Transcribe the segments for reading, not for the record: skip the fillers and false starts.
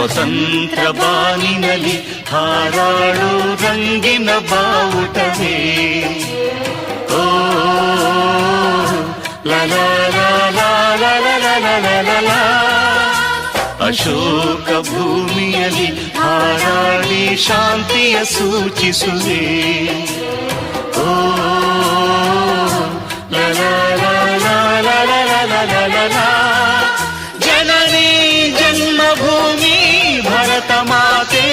ಸ್ವತಂತ್ರ ಬಾನಿನಲ್ಲಿ ಹಾರಾಡೋ ರಂಗಿನ ಬಾವುಟವೇ. ಓ ಲಲ ಅಶೋಕ ಭೂಮಿಯಲ್ಲಿ ಹಾರಾಡಿ ಶಾಂತಿಯ ಸೂಚಿಸುವೆ. ಓ ಜನನಿ ಜನ್ಮಭೂಮಿ ಭರತ ಮಾತೆ,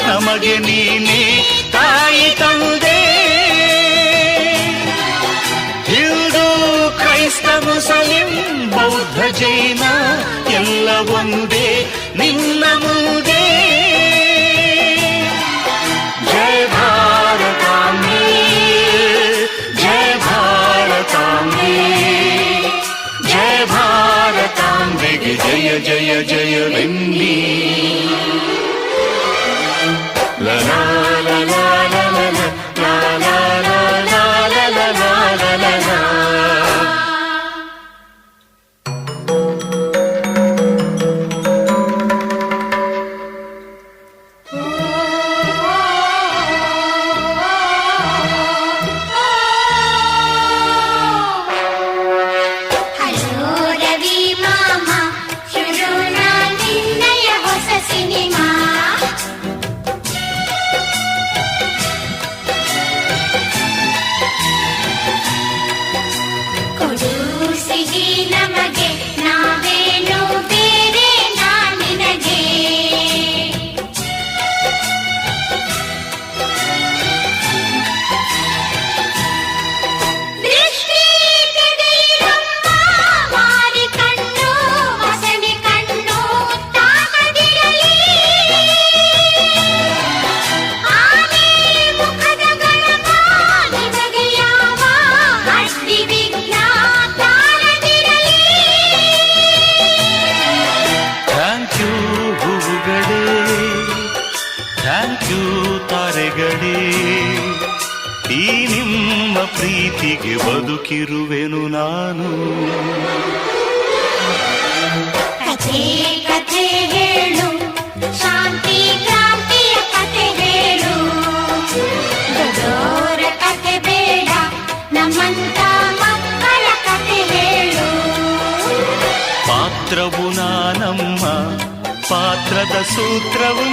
ನಮಗೆ ನೀನೇ ತಾಯಿ ತಂದೆ. ಹಿಂದೂ ಕ್ರೈಸ್ತ ಮುಸಲಿಂ ಬೌದ್ಧ ಜೈನ ಎಲ್ಲ ಒಂದೇ ನಿನ್ನ ಮುಂದೆ. ಜಯ ಭಾರತಾಂಬೆ, ಜಯ ಭಾರತಾಂಬೆ, ಜಯ ಭಾರತಾಂಬೆಗೆ ಜಯ ಜಯ ಜಯವೆನ್ನಿ. ಲಲಾ ಲಲಾ ಲಲಾ ಲಲಾ ಲಲಾ ಲಲಾ ಲಲಾ. ತಾರೆಗಳೇ, ಈ ನಿಮ್ಮ ಪ್ರೀತಿಗೆ ಬದುಕಿರುವೆನು ನಾನು. ಕಥೆ ಕಥೆ ಹೇಳು, ಶಾಂತಿ ಕ್ರಾಂತಿಯ ಕಥೆ ಹೇಳು. ದೊಡ್ಡೋರ ಕಥೆ ಬೇಡ, ನಮ್ಮಂತ ಮಕ್ಕಳ ಕಥೆ ಹೇಳು. ಪಾತ್ರವು ನಾನಮ್ಮ, ಪಾತ್ರದ ಸೂತ್ರವು